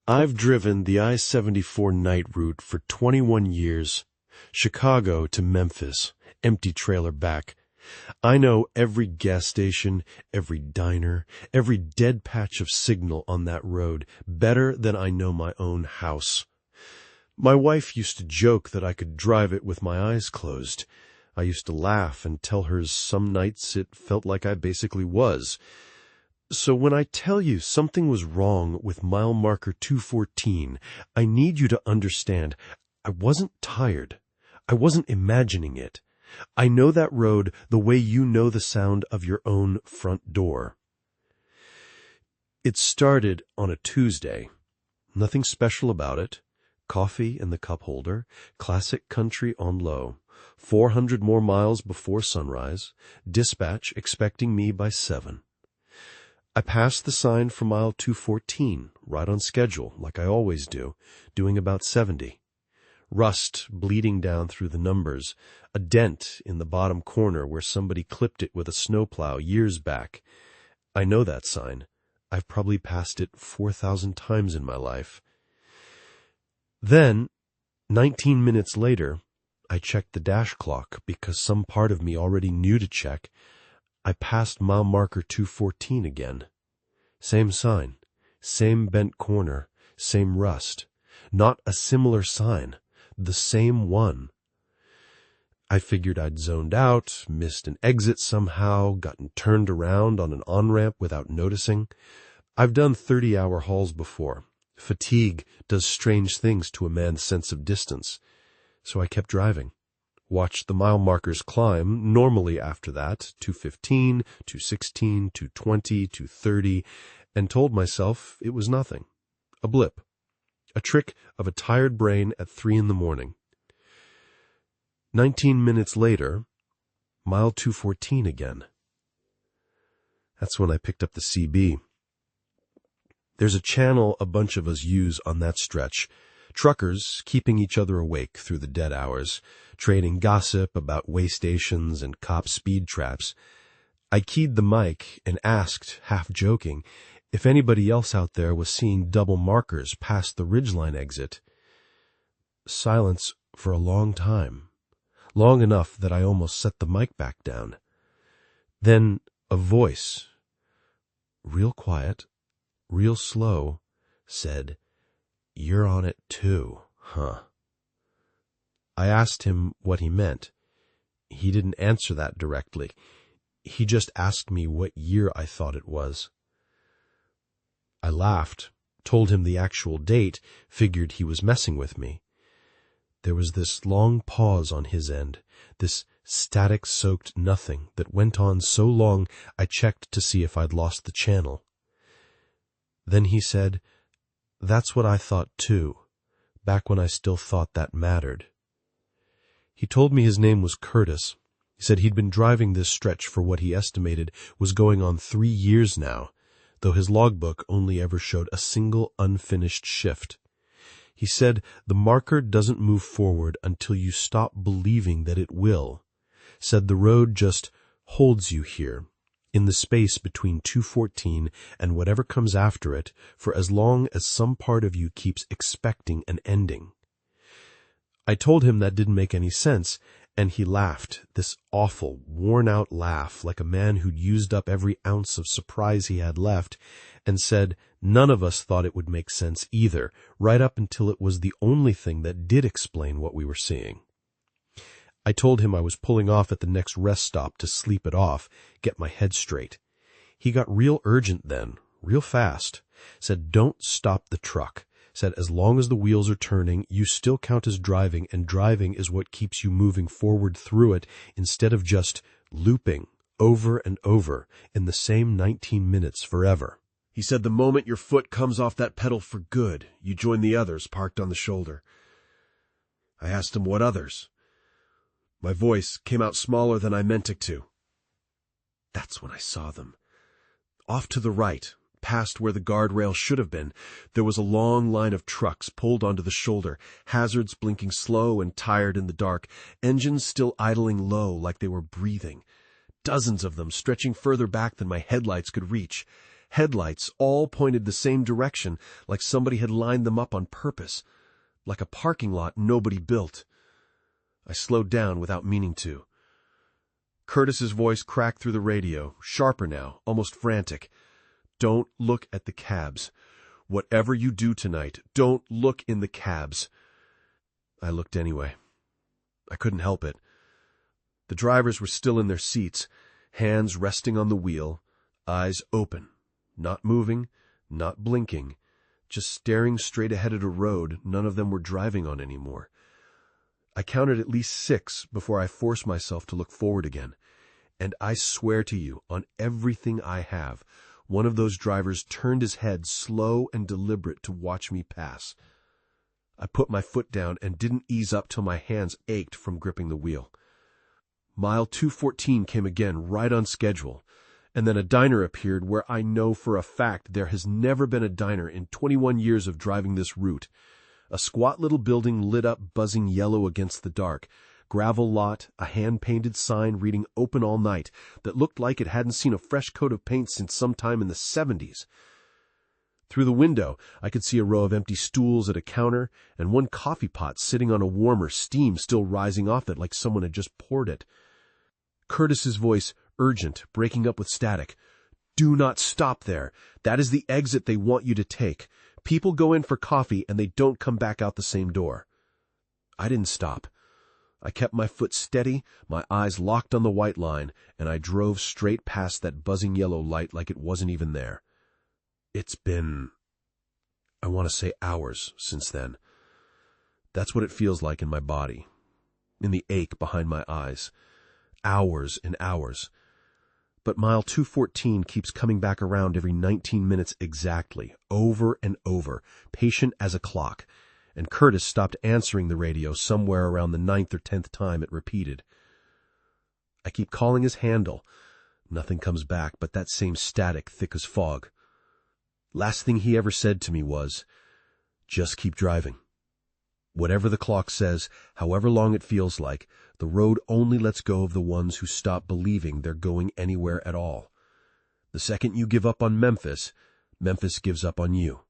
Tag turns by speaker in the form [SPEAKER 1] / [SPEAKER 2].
[SPEAKER 1] I've driven the I-74 night route for 21 years. Chicago to Memphis, empty trailer back. I know every gas station, every diner, every dead patch of signal on that road better than I know my own house. My wife used to joke that I could drive it with my eyes closed. I used to laugh and tell her some nights it felt like I basically was. So when I tell you something was wrong with mile marker 214, I need you to understand I wasn't tired. I wasn't imagining it. I know that road the way you know the sound of your own front door. It started on a Tuesday. Nothing special about it. Coffee in the cup holder, classic country on low. 400 more miles before sunrise. Dispatch expecting me by 7. I passed the sign for mile 214, right on schedule, like I always do, doing about 70. Rust bleeding down through the numbers, a dent in the bottom corner where somebody clipped it with a snowplow years back. I know that sign. I've probably passed it 4,000 times in my life. Then, 19 minutes later, I checked the dash clock because some part of me already knew to check. I passed mile marker 214 again. Same sign, same bent corner, same rust. Not a similar sign, the same one. I figured I'd zoned out, missed an exit somehow, gotten turned around on an on-ramp without noticing. I've done 30-hour hauls before. Fatigue does strange things to a man's sense of distance. So I kept driving. Watched the mile markers climb, normally after that, 215, 216, 220, 230, and told myself it was nothing. A blip. A trick of a tired brain at 3 a.m. 19 minutes later, mile 214 again. That's when I picked up the CB. There's a channel a bunch of us use on that stretch. Truckers keeping each other awake through the dead hours, trading gossip about way stations and cop speed traps. I keyed the mic and asked, half joking, if anybody else out there was seeing double markers past the Ridgeline exit. Silence for a long time, long enough that I almost set the mic back down. Then a voice, real quiet, real slow, said, "You're on it too, huh?" I asked him what he meant. He didn't answer that directly. He just asked me what year I thought it was. I laughed, told him the actual date, figured he was messing with me. There was this long pause on his end, this static-soaked nothing that went on so long I checked to see if I'd lost the channel. Then he said, "That's what I thought too, back when I still thought that mattered." He told me his name was Curtis. He said he'd been driving this stretch for what he estimated was going on 3 years now, though his logbook only ever showed a single unfinished shift. He said the marker doesn't move forward until you stop believing that it will. Said the road just holds you here, in the space between 214 and whatever comes after it, for as long as some part of you keeps expecting an ending. I told him that didn't make any sense, and he laughed, this awful, worn-out laugh like a man who'd used up every ounce of surprise he had left, and said none of us thought it would make sense either, right up until it was the only thing that did explain what we were seeing. I told him I was pulling off at the next rest stop to sleep it off, get my head straight. He got real urgent then, real fast. Said, "Don't stop the truck." Said, "As long as the wheels are turning, you still count as driving, and driving is what keeps you moving forward through it instead of just looping over and over in the same 19 minutes forever." He said the moment your foot comes off that pedal for good, you join the others parked on the shoulder. I asked him what others. My voice came out smaller than I meant it to. That's when I saw them. Off to the right, past where the guardrail should have been, there was a long line of trucks pulled onto the shoulder, hazards blinking slow and tired in the dark, engines still idling low like they were breathing. Dozens of them stretching further back than my headlights could reach. Headlights all pointed the same direction, like somebody had lined them up on purpose, like a parking lot nobody built. I slowed down without meaning to. Curtis's voice cracked through the radio, sharper now, almost frantic. "Don't look at the cabs. Whatever you do tonight, don't look in the cabs." I looked anyway. I couldn't help it. The drivers were still in their seats, hands resting on the wheel, eyes open, not moving, not blinking, just staring straight ahead at a road none of them were driving on anymore. I counted at least 6 before I forced myself to look forward again. And I swear to you, on everything I have, one of those drivers turned his head slow and deliberate to watch me pass. I put my foot down and didn't ease up till my hands ached from gripping the wheel. Mile 214 came again, right on schedule, and then a diner appeared where I know for a fact there has never been a diner in 21 years of driving this route. A squat little building lit up buzzing yellow against the dark, gravel lot, a hand-painted sign reading "Open all night" that looked like it hadn't seen a fresh coat of paint since sometime in the 70s. Through the window, I could see a row of empty stools at a counter and one coffee pot sitting on a warmer, steam still rising off it like someone had just poured it. Curtis's voice, urgent, breaking up with static. "Do not stop there. That is the exit they want you to take. People go in for coffee and they don't come back out the same door." I didn't stop. I kept my foot steady, my eyes locked on the white line, and I drove straight past that buzzing yellow light like it wasn't even there. It's been, I want to say hours since then. That's what it feels like in my body, in the ache behind my eyes. Hours and hours. But mile 214 keeps coming back around every 19 minutes exactly, over and over, patient as a clock, and Curtis stopped answering the radio somewhere around the 9th or 10th time it repeated. I keep calling his handle. Nothing comes back but that same static thick as fog. Last thing he ever said to me was, "Just keep driving. Whatever the clock says, however long it feels like, the road only lets go of the ones who stop believing they're going anywhere at all. The second you give up on Memphis, Memphis gives up on you."